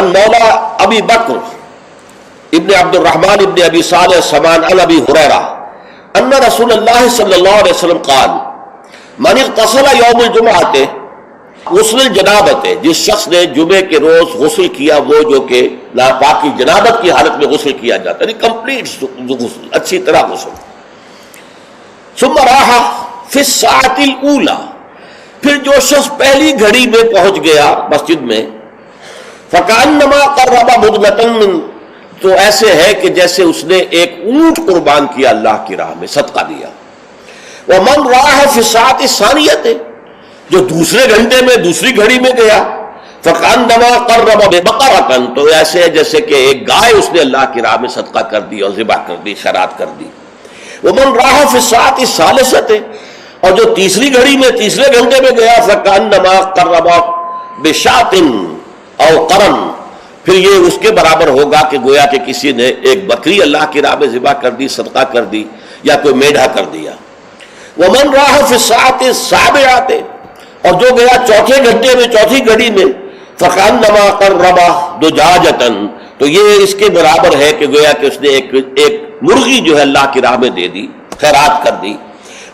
عن مولا ابی بکر ابن عبد الرحمن ابن ابی صالح سمان عن ابی ہریرہ ان رسول اللہ صلی اللہ علیہ وسلم قال من اغتسل یوم الجمعۃ غسل الجنابت، جس شخص نے جمعے کے روز غسل کیا، وہ جو کہ ناپاکی جنابت کی حالت میں غسل کیا جاتا ہے، کمپلیٹ غسل، اچھی طرح غسل. ثم راح فی الساعۃ الاولی، پھر جو شخص پہلی گھڑی میں پہنچ گیا مسجد میں، فکأنما قرب بدنۃ من، تو ایسے ہے کہ جیسے اس نے ایک اونٹ قربان کیا اللہ کی راہ میں، صدقہ دیا. ومن راح فی الساعۃ الثانیۃ، جو دوسرے گھنٹے میں دوسری گھڑی میں گیا، فکأنما قرب بقرۃ، تو ایسے ہے جیسے کہ ایک گائے اس نے اللہ کی راہ میں صدقہ کر دی اور ذبح کر دی، خیرات کر دی. ومن راح فی الساعۃ الثالثۃ، اور جو تیسری گھڑی میں تیسرے گھنٹے میں گیا، فکأنما قرب بشاۃ او قرن، پھر یہ اس کے برابر ہوگا کہ گویا کہ کسی نے ایک بکری اللہ کی راہ میں ذبح کر دی، صدقہ کر دی، یا کوئی میڈھا کر دیا. ومن راح فی الساعۃ السابعۃ، اور جو گیا چوتھے گھنٹے میں چوتھی گھڑی میں، فکأنما قرب دجاجۃ، تو یہ اس کے برابر ہے کہ گویا کہ اس نے ایک مرغی جو ہے اللہ کی راہ میں دے دی، خیرات کر دی.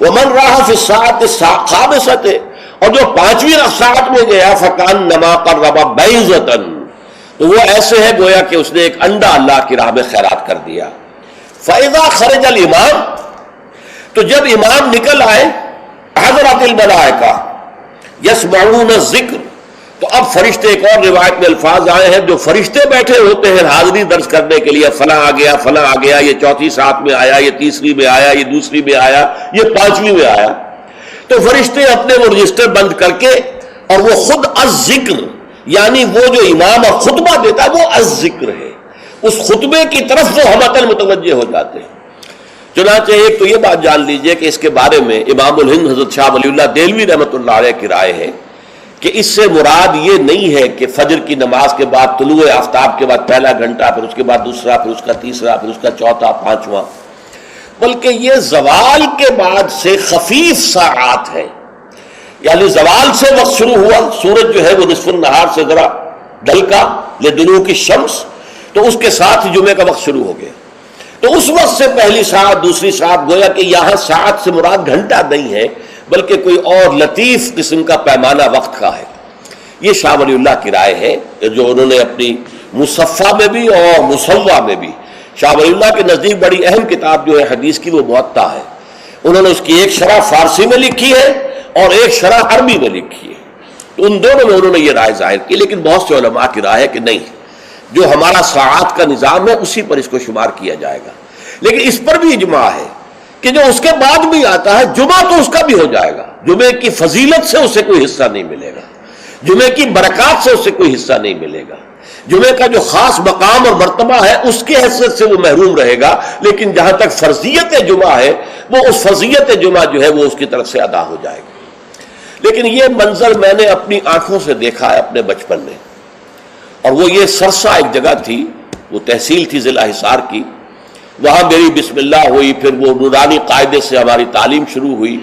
ومن راح فی الساعۃ الخامسۃ، اور جو پانچویں ساعت میں گیا، فکأنما قرب بیضۃ، تو وہ ایسے ہے گویا کہ اس نے ایک انڈا اللہ کی راہ میں خیرات کر دیا. فإذا خرج الامام، تو جب امام نکل آئے، حضرت الملائکہ یسمعون الذکر، تو اب فرشتے، ایک اور روایت میں الفاظ آئے ہیں، جو فرشتے بیٹھے ہوتے ہیں حاضری درج کرنے کے لیے، فلاں آ گیا، فلاں آ گیا، یہ چوتھی ساتھ میں آیا، یہ تیسری میں آیا، یہ دوسری میں آیا، یہ پانچویں میں آیا. تو فرشتے اپنے وہ رجسٹر بند کر کے، اور وہ خود الذکر، یعنی وہ جو امام اور خطبہ دیتا ہے وہ الذکر ہے، اس خطبے کی طرف وہ ہمتاً متوجہ ہو جاتے ہیں. چنانچہ ایک تو یہ بات جان لیجئے کہ اس کے بارے میں امام الہند حضرت شاہ ولی اللہ دہلوی رحمۃ اللہ علیہ کی رائے ہے کہ اس سے مراد یہ نہیں ہے کہ فجر کی نماز کے بعد طلوع آفتاب کے بعد پہلا گھنٹہ، پھر اس کے بعد دوسرا، پھر اس کا تیسرا، پھر اس کا چوتھا، پانچواں، بلکہ یہ زوال کے بعد سے خفیف ساعات ہے. یعنی زوال سے وقت شروع ہوا، سورج جو ہے وہ نصف النہار سے ذرا ڈھل کا لدنوک الشمس، تو اس کے ساتھ ہی جمعے کا وقت شروع ہو گیا. تو اس وقت سے پہلی ساعت، دوسری ساعت، گویا کہ یہاں ساعت سے مراد گھنٹہ نہیں ہے بلکہ کوئی اور لطیف قسم کا پیمانہ وقت کا ہے. یہ شاہ ولی اللہ کی رائے ہے جو انہوں نے اپنی مصفہ میں بھی اور مصوہ میں بھی، شاہ ولی اللہ کے نزدیک بڑی اہم کتاب جو ہے حدیث کی وہ موطا ہے، انہوں نے اس کی ایک شرح فارسی میں لکھی ہے اور ایک شرح عربی میں لکھی ہے. تو ان دونوں میں انہوں نے یہ رائے ظاہر کی، لیکن بہت سے علماء کی رائے ہے کہ نہیں، جو ہمارا ساعات کا نظام ہے اسی پر اس کو شمار کیا جائے گا. لیکن اس پر بھی اجماع ہے کہ جو اس کے بعد بھی آتا ہے جمعہ تو اس کا بھی ہو جائے گا، جمعے کی فضیلت سے اسے کوئی حصہ نہیں ملے گا، جمعے کی برکات سے اسے کوئی حصہ نہیں ملے گا، جمعے کا جو خاص مقام اور مرتبہ ہے اس کی حیثیت سے وہ محروم رہے گا. لیکن جہاں تک فرضیت جمعہ ہے، وہ اس فرضیت جمعہ جو ہے وہ اس کی طرف سے ادا ہو جائے گا. لیکن یہ منظر میں نے اپنی آنکھوں سے دیکھا ہے اپنے بچپن میں، اور وہ یہ سرسا ایک جگہ تھی، وہ تحصیل تھی ضلع حصار کی، وہاں میری بسم اللہ ہوئی، پھر وہ نورانی قاعدے سے ہماری تعلیم شروع ہوئی.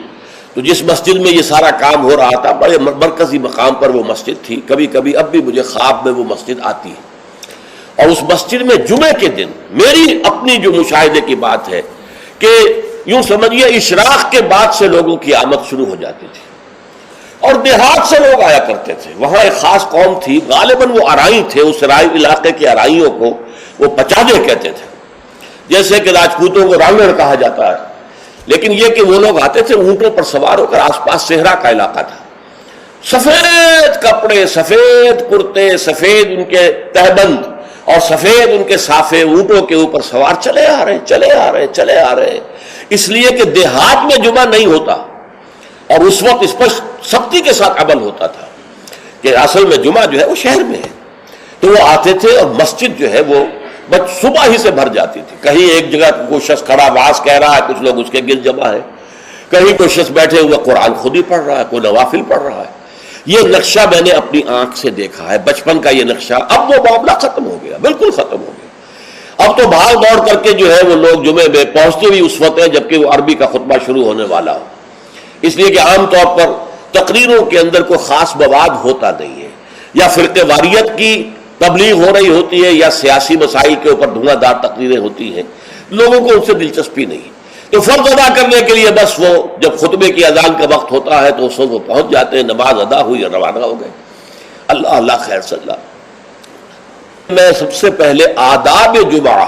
تو جس مسجد میں یہ سارا کام ہو رہا تھا، بڑے مرکزی مقام پر وہ مسجد تھی. کبھی کبھی اب بھی مجھے خواب میں وہ مسجد آتی ہے، اور اس مسجد میں جمعے کے دن میری اپنی جو مشاہدے کی بات ہے کہ یوں سمجھیے اشراق کے بعد سے لوگوں کی آمد شروع ہو جاتی تھی، اور دیہات سے لوگ آیا کرتے تھے. وہاں ایک خاص قوم تھی، غالباً وہ ارائی تھے، اس رائی علاقے کے ارائیوں کو وہ پچادے کہتے تھے، جیسے کہ راجپوتوں کو رانگڑ کہا جاتا ہے. لیکن یہ کہ وہ لوگ آتے تھے اونٹوں پر سوار ہو کر، آس پاس صحرا کا علاقہ تھا، سفید کپڑے، سفید کرتے، سفید ان کے تہبند اور سفید ان کے صافے، اونٹوں کے اوپر سوار چلے آ رہے چلے آ رہے چلے آ رہے. اس لیے کہ دیہات میں جمعہ نہیں ہوتا، اور اس وقت اس پر سختی کے ساتھ عمل ہوتا تھا کہ اصل میں جمعہ جو ہے وہ شہر میں ہے. تو وہ آتے تھے اور مسجد جو ہے وہ صبح ہی سے بھر جاتی تھی. کہیں ایک جگہ کوئی شخص کھڑا واز کہہ رہا ہے، کچھ لوگ اس کے گرد جمع ہے، کہیں کوئی شخص بیٹھے ہوئے قرآن خود ہی پڑھ رہا ہے، کوئی نوافل پڑھ رہا ہے. یہ نقشہ میں نے اپنی آنکھ سے دیکھا ہے، بچپن کا یہ نقشہ. اب وہ معاملہ ختم ہو گیا، بالکل ختم ہو گیا. اب تو بھاگ دوڑ کر کے جو ہے وہ لوگ جمعے میں پہنچتے بھی اس وقت ہے جبکہ وہ عربی کا خطبہ شروع ہونے والا ہو، اس لیے کہ عام طور پر تقریروں کے اندر کوئی خاص مواد ہوتا نہیں ہے، یا فرقے واریت کی تبلیغ ہو رہی ہوتی ہے یا سیاسی مسائل کے اوپر دھواں دار تقریریں ہوتی ہیں، لوگوں کو ان سے دلچسپی نہیں، تو فرض ادا کرنے کے لیے بس وہ جب خطبے کی اذان کا وقت ہوتا ہے تو اس وقت وہ پہنچ جاتے ہیں، نماز ادا ہوئی اور روانہ ہو گئے۔ اللہ اللہ خیر صلی اللہ۔ میں سب سے پہلے آداب جمعہ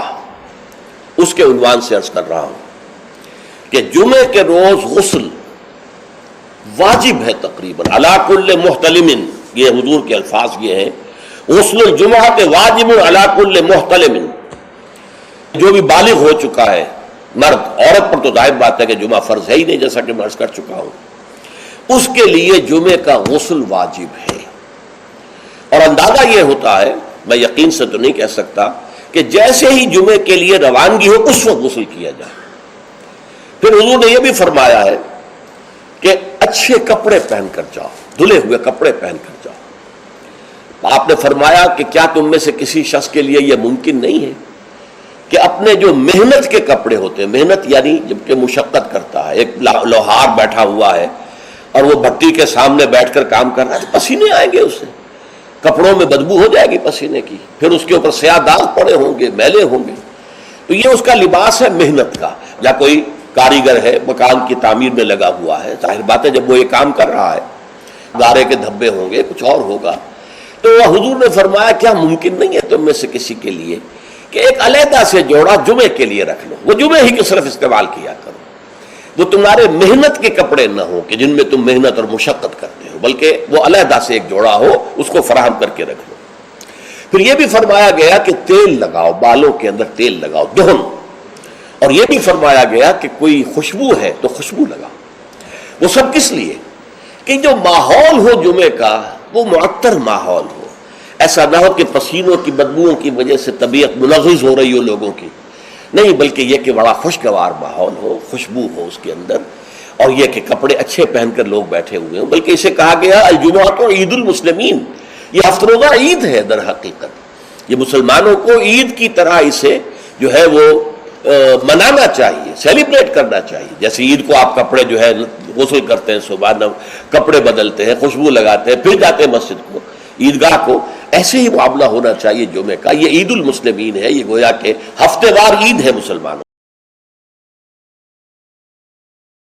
اس کے عنوان سے عرض کر رہا ہوں کہ جمعے کے روز غسل واجب ہے تقریباً، علی کل محتلم، یہ حضور کے الفاظ یہ ہیں، غسل الجمعہ کے واجب علی کل محتلم، جو بھی بالغ ہو چکا ہے مرد، عورت پر تو ظاہر بات ہے کہ جمعہ فرض ہے ہی نہیں، جیسا کہ میں عرض کر چکا ہوں، اس کے لیے جمعے کا غسل واجب ہے۔ اور اندازہ یہ ہوتا ہے، میں یقین سے تو نہیں کہہ سکتا، کہ جیسے ہی جمعے کے لیے روانگی ہو اس وقت غسل کیا جائے۔ پھر حضور نے یہ بھی فرمایا ہے کہ اچھے کپڑے پہن کر جاؤ، دھلے ہوئے کپڑے پہن کر جاؤ۔ آپ نے فرمایا کہ کیا تم میں سے کسی شخص کے لیے یہ ممکن نہیں ہے کہ اپنے جو محنت کے کپڑے ہوتے ہیں، محنت یعنی جب کہ مشقت کرتا ہے، ایک لوہار بیٹھا ہوا ہے اور وہ بھٹی کے سامنے بیٹھ کر کام کر رہا ہے، تو پسینے آئیں گے اس سے، کپڑوں میں بدبو ہو جائے گی پسینے کی، پھر اس کے اوپر سیاہ داغ پڑے ہوں گے، میلے ہوں گے، تو یہ اس کا لباس ہے محنت کا۔ یا کوئی کاریگر ہے، مکان کی تعمیر میں لگا ہوا ہے، ظاہر بات ہے جب وہ یہ کام کر رہا ہے، گارے کے دھبے ہوں گے، کچھ اور ہوگا، تو حضور نے فرمایا کیا ممکن نہیں ہے تم میں سے کسی کے لیے کہ ایک علیحدہ سے جوڑا جمعے کے لیے رکھ لو، وہ جمعے ہی کے صرف استعمال کیا کرو، وہ تمہارے محنت کے کپڑے نہ ہوں کہ جن میں تم محنت اور مشقت کرتے ہو، بلکہ وہ علیحدہ سے ایک جوڑا ہو، اس کو فراہم کر کے رکھ لو۔ پھر یہ بھی فرمایا گیا کہ تیل لگاؤ، بالوں کے اندر تیل لگاؤ، دہن، اور یہ بھی فرمایا گیا کہ کوئی خوشبو ہے تو خوشبو لگاؤ۔ وہ سب کس لیے کہ جو ماحول ہو جمعے کا وہ معطر ماحول ہو، ایسا نہ ہو کہ پسینوں کی بدبوؤں کی وجہ سے طبیعت ملغز ہو رہی ہو لوگوں کی، نہیں، بلکہ یہ کہ بڑا خوشگوار ماحول ہو، خوشبو ہو اس کے اندر، اور یہ کہ کپڑے اچھے پہن کر لوگ بیٹھے ہوئے ہوں۔ بلکہ اسے کہا گیا الجمعہ تو عید المسلمین، یہ ہفتہ روزہ عید ہے در حقیقت، یہ مسلمانوں کو عید کی طرح اسے جو ہے وہ منانا چاہیے، سیلیبریٹ کرنا چاہیے۔ جیسے عید کو آپ کپڑے جو ہے غسل کرتے ہیں، صبح کپڑے بدلتے ہیں، خوشبو لگاتے ہیں، پھر جاتے ہیں مسجد کو، عیدگاہ کو، ایسے ہی معاملہ ہونا چاہیے جمعے کا۔ یہ عید المسلمین ہے، یہ گویا کہ ہفتے وار عید ہے مسلمانوں